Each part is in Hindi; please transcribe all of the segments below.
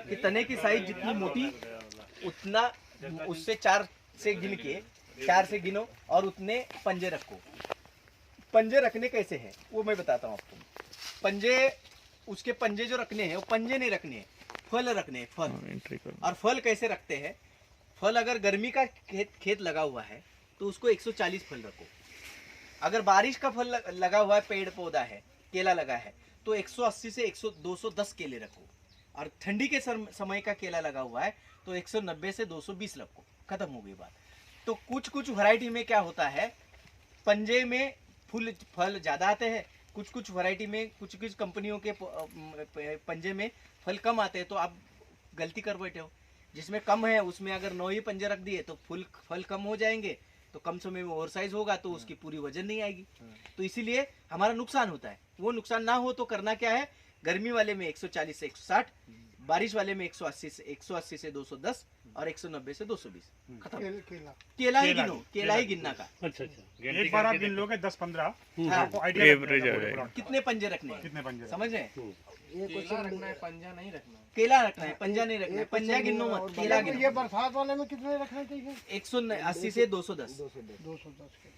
कि तने की साइज जितनी मोटी उतना उससे 4 से गिन के 4 से गिनो और उतने पंजे रखो। पंजे रखने कैसे हैं वो मैं बताता हूँ आपको। पंजे उसके पंजे जो रखने हैं वो पंजे नहीं रखने हैं, फल रखने हैं, फल। और फल कैसे रखते हैं? फल अगर गर्मी का खेत लगा हुआ है तो उसको 140 फल रखो। अगर बारिश का फल लगा हुआ है, पेड़ पौधा है, केला लगा है, तो 180 से 210 केले रखो। और ठंडी के समय का केला लगा हुआ है तो 190 से 220 रखो। खत्म हो गई बात। तो कुछ कुछ वैरायटी में क्या होता है, पंजे में फल ज़्यादा आते हैं, कुछ कुछ वैरायटी में कुछ कुछ कंपनियों के पंजे में फल कम आते हैं। तो आप गलती कर बैठे हो। जिसमें कम है उसमें अगर 9 ही पंजे रख दिए तो फल कम हो जाएंगे, तो कम समय में ओवर साइज होगा तो उसकी पूरी वजन नहीं आएगी। तो इसीलिए हमारा नुकसान होता है। वो नुकसान ना हो तो करना क्या है, गर्मी वाले में 140 से 160, बारिश वाले में 180 से 210 और 190 से 220। खत्म। केला ही गिनो, केला ही गिनना का। अच्छा एक बार आप गिन लोगे 10-15 आपको आइडिया एवरेज आ जाएगा। कितने पंजे रखने हैं, कितने पंजे समझ रहे हैं? केला रखना है, पंजा नहीं रखना है। केला रखना है, पंजा नहीं रखना है। पंजा गिनो मत, केला गिनो। ये बरसात वाले में कितने रखना चाहिए? 180 से 210। 210 के।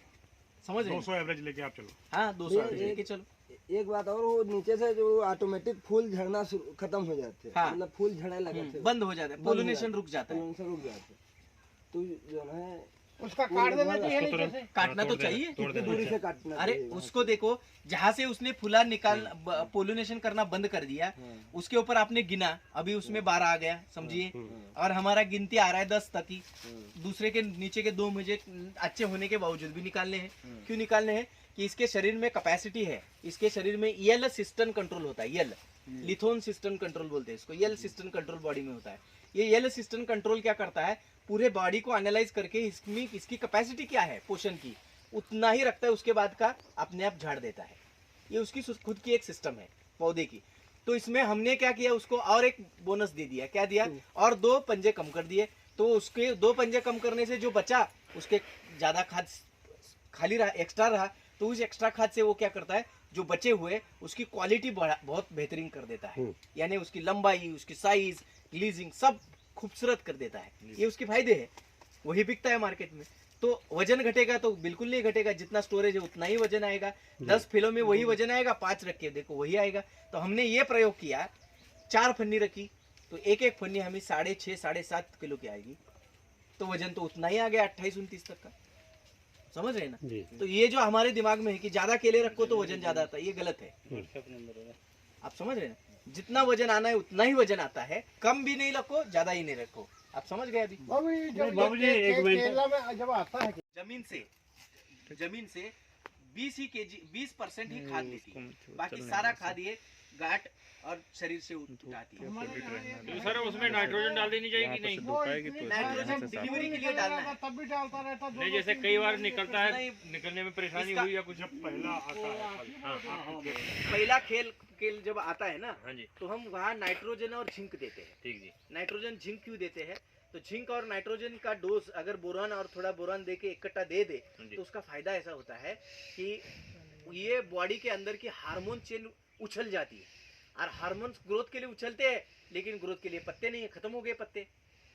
समझ रहे हैं? 200 एवरेज लेके आप चलो। हाँ 200 लेके चलो। एक बात और, वो नीचे से जो ऑटोमेटिक फूल झड़ना खत्म हो जाते हैं। हाँ। मतलब फूल झड़ने लगे थे, बंद हो जाता है, पोलिनेशन रुक जाता है। उनसे रुक जाते हैं। तो जो है उसका काट देना चाहिए नीचे से। काटना तो चाहिए। कितनी दूरी से काटना अरे चाहिए? उसको देखो, जहाँ से उसने फूला निकाल पोलिनेशन करना बंद कर दिया, उसके ऊपर आपने गिना, अभी उसमें 12 आ गया समझिए, और हमारा गिनती आ रहा है 10 तक ही। दूसरे के नीचे के 2 मुझे अच्छे होने के बावजूद भी निकालने हैं। क्यों निकालने हैं? कि इसके शरीर में कैपेसिटी है, इसके शरीर में यल सिस्टम कंट्रोल होता है। यल लिथोन सिस्टम कंट्रोल बोलते हैं इसको। यल सिस्टम कंट्रोल बॉडी में होता है। ये यल सिस्टम कंट्रोल क्या करता है, पूरे बॉडी को एनालाइज करके इसमें इसकी कैपेसिटी क्या है पोषण की, उतना ही रखता है, उसके बाद का अपने आप झाड़ देता है। ये उसकी खुद की एक सिस्टम है पौधे की। तो इसमें हमने क्या किया, उसको और एक बोनस दे दिया। क्या दिया? और 2 पंजे कम कर दिए। तो उसके 2 पंजे कम करने से जो बचा, उसके ज्यादा खाद खाली रहा, एक्स्ट्रा रहा, तो उस एक्स्ट्रा खाद से वो क्या करता है, जो बचे हुए उसकी क्वालिटी बहुत बेहतरीन कर देता है। यानी उसकी लंबाई, उसकी साइज, ग्लीजिंग सब खूबसूरत कर देता है। ये उसके फायदे है, वही बिकता है मार्केट में। तो वजन घटेगा तो बिल्कुल नहीं घटेगा, जितना स्टोरेज है उतना ही वजन आएगा। 10 फिलों में वही वजन आएगा, 5 रख के देखो वही आएगा। तो हमने ये प्रयोग किया, 4 फन्नी रखी तो एक एक फन्नी हमें 6.5 7.5 किलो की आएगी। तो वजन तो उतना ही आ गया 28-29 तक का। समझ रहे ना? तो ये जो हमारे दिमाग में है कि ज्यादा केले रखो तो वजन ज्यादा आता है, ये गलत है। आप समझ रहे हैं ना? जितना वजन आना है उतना ही वजन आता है, कम भी नहीं रखो, ज्यादा ही नहीं रखो। आप समझ गए? अभी बाबूजी एक मिनट, केला में जब आता है जमीन से 20% ही खाद देती है, बाकी सारा खाद ये गांठ और शरीर से उठाती है। तो सर उसमें नाइट्रोजन डाल देनी चाहिए कि नहीं? नाइट्रोजन डिलीवरी के लिए डालना है। तब भी डालता रहता। नहीं, जैसे कई बार निकलता है, निकलने में परेशानी हुई या कुछ? पहला आता है पहला खेल जब आता है ना, हाँ जी, तो हम वहाँ नाइट्रोजन और जिंक देते हैं। ठीक जी। नाइट्रोजन जिंक क्यों देते हैं? तो जिंक और नाइट्रोजन का डोज अगर बोरान और थोड़ा बोरान दे के इकट्ठा दे दे तो उसका फायदा ऐसा होता है कि ये बॉडी के अंदर की हार्मोन चेन उछल जाती है। और हार्मोन ग्रोथ के लिए उछलते हैं, लेकिन ग्रोथ के लिए पत्ते नहीं है, खत्म हो गए पत्ते।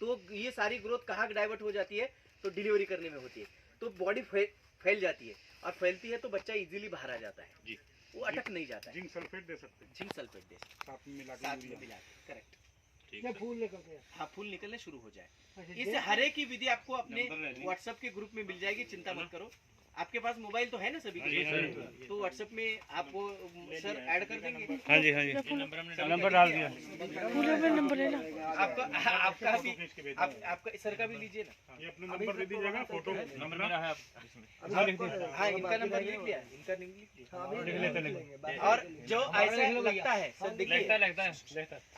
तो ये सारी ग्रोथ कहाँ डाइवर्ट हो जाती है? तो डिलीवरी करने में होती है। तो बॉडी फैल जाती है, और फैलती है तो बच्चा इजीली बाहर आ जाता है जी। वो अटक नहीं जाता है। जिंक सल्फेट दे सकते हैं, जिंक सल्फेट दे सकते हैं, साथ में मिला साथ में के। मिला के। करेक्ट। ठीक ये है। फूल निकल गया। हाँ, फूल निकलने शुरू हो जाए। अच्छा, इस हर एक की विधि आपको अपने व्हाट्सएप के ग्रुप में मिल जाएगी, चिंता मत करो। आपके पास मोबाइल तो है ना सभी के? तो व्हाट्सएप में आपको सर ऐड कर देंगे। हाँ जी, हाँ जी। नंबर हमने नंबर डाल दिया। आपका भी आपका सर का भी लीजिए ना। ये अपना नंबर दे दीजिएगा, फोटो नंबर मेरा है हाँ, इनका नंबर लिख लिया, इनका लिख लिया। लेते और जो ऐसा लगता है सर, देखिए लगता है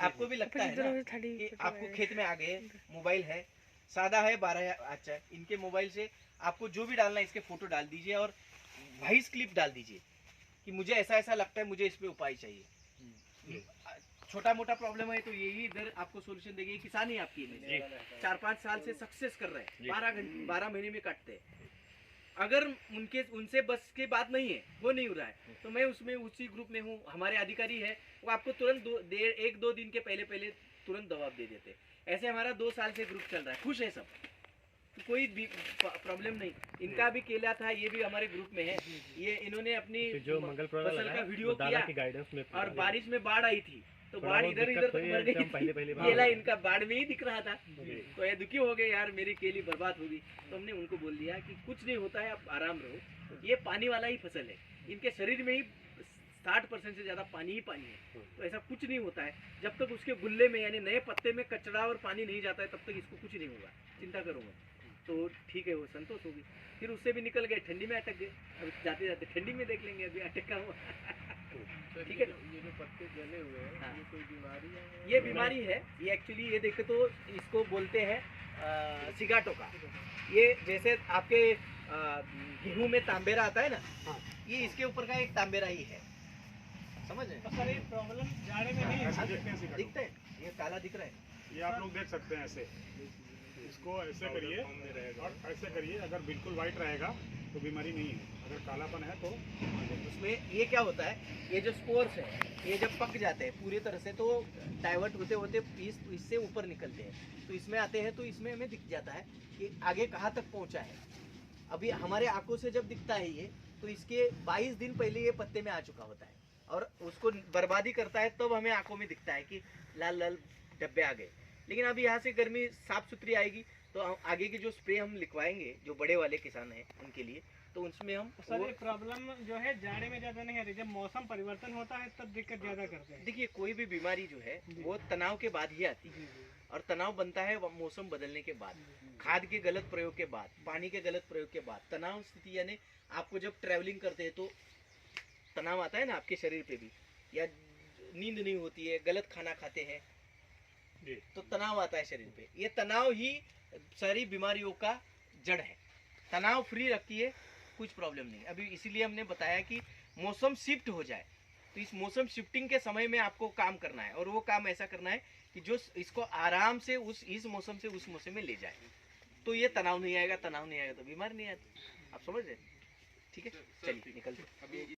आपको भी लगता है ना कि आपको खेत में आ गए, मोबाइल है, सादा है, 12 अच्छा है, इनके मोबाइल से आपको जो भी डालना है इसके फोटो डाल दीजिए और वॉइस क्लिप डाल दीजिए कि मुझे ऐसा ऐसा लगता है, मुझे इस पे उपाय चाहिए। छोटा मोटा प्रॉब्लम है तो यही इधर आपको सोल्यूशन देंगे। किसान ही आपकी 4-5 साल से सक्सेस कर रहे हैं, 12 महीने में काटते हैं। अगर उनसे बस की बात नहीं है, वो नहीं हो रहा है, तो मैं उसमें उसी ग्रुप में हूँ, हमारे अधिकारी है, वो आपको तुरंत 1-2 दिन के पहले तुरंत दबाव दे देते हैं। ऐसे हमारा 2 साल से ग्रुप चल रहा है, खुश है सब, तो कोई भी प्रॉब्लम नहीं। इनका भी केला था, ये भी हमारे ग्रुप में है। ये इन्होंने अपनी जो मंगल फसल का वीडियो दादा किया की गाइडेंस में और बारिश में बाढ़ आई थी, तो थोड़ा बाढ़ बहुत इधर दिक्कत इधर हुई मर है, गई एकदम पहले थी। केला इनका बाढ़ में ही दिख रहा था, तो ये दुखी हो गए यार मेरी केली बर्बाद होगी। तो हमने उनको बोल दिया कि कुछ नहीं होता है, आप आराम रहो, ये पानी वाला ही फसल है, इनके शरीर में ही 60% से ज्यादा पानी ही पानी है, तो ऐसा कुछ नहीं होता है। जब तक उसके गुल्ले में यानी नए पत्ते में कचरा और पानी नहीं जाता है तब तक इसको कुछ नहीं होगा, चिंता करो मत। तो ठीक है, वो संतोष होगी। फिर उससे भी निकल गए, ठंडी में अटक गए। अब जाते जाते ठंडी में देख लेंगे, अभी अटका हुआ ठीक है। ये जो पत्ते जले हुए हैं, हाँ। ये कोई बीमारी है? ये बीमारी है, ये एक्चुअली ये देखे तो इसको बोलते हैं सिगाटो का। ये जैसे आपके गेहूं में तांबेरा आता है ना, ये इसके ऊपर का एक तांबेरा ही है, समझ रहे तो सर ये प्रॉब्लम जाड़े में नहीं है? ऐसे देखते हैं सिगाटो। दिखता है, ये काला दिख रहा है। ये आप लोग देख सकते हैं ऐसे, इसको ऐसे करिए और ऐसे करिए, अगर बिल्कुल वाइट रहेगा तो बीमारी नहीं है, अगर कालापन है तो उसमें ये क्या होता है, ये जो स्पोर्स है ये जब पक जाते हैं पूरी तरह से तो डाइवर्ट होते होते इससे ऊपर निकलते हैं, तो इसमें आते हैं, तो इसमें हमें दिख जाता है कि आगे कहाँ तक पहुँचा है। अभी हमारे आंखों से जब दिखता है ये, तो इसके 22 दिन पहले ये पत्ते में आ चुका होता है और उसको बर्बादी करता है, तब हमें आंखों में दिखता है कि लाल लाल डब्बे आ गए। लेकिन अभी यहाँ से गर्मी साफ सुथरी आएगी तो आगे के जो स्प्रे हम लिखवाएंगे, जो बड़े वाले किसान हैं उनके लिए, तो उसमें हम सर ये प्रॉब्लम जो है जाड़े में ज्यादा नहीं आती, जब मौसम परिवर्तन होता है तब दिक्कत ज्यादा करते हैं। देखिए कोई भी बीमारी जो है वो तनाव के बाद ही आती है, और तनाव बनता है मौसम बदलने के बाद, खाद के गलत प्रयोग के बाद, पानी के गलत प्रयोग के बाद। तनाव स्थिति यानी आपको जब ट्रैवलिंग करते हैं तो तनाव आता है ना आपके शरीर पे भी, या नींद नहीं होती है, गलत खाना खाते हैं तो तनाव आता है शरीर पे। ये तनाव ही सारी बीमारियों का जड़ है। तनाव फ्री रखती है, कुछ प्रॉब्लम नहीं। अभी इसीलिए हमने बताया कि मौसम शिफ्ट हो जाए, तो इस मौसम शिफ्टिंग के समय में आपको काम करना है, और वो काम ऐसा करना है कि जो इसको आराम से इस मौसम से उस मौसम में ले जाए, तो ये तनाव नहीं आएगा। तनाव नहीं आएगा तो बीमार नहीं आती। आप समझ रहे? ठीक है, चलिए निकलते।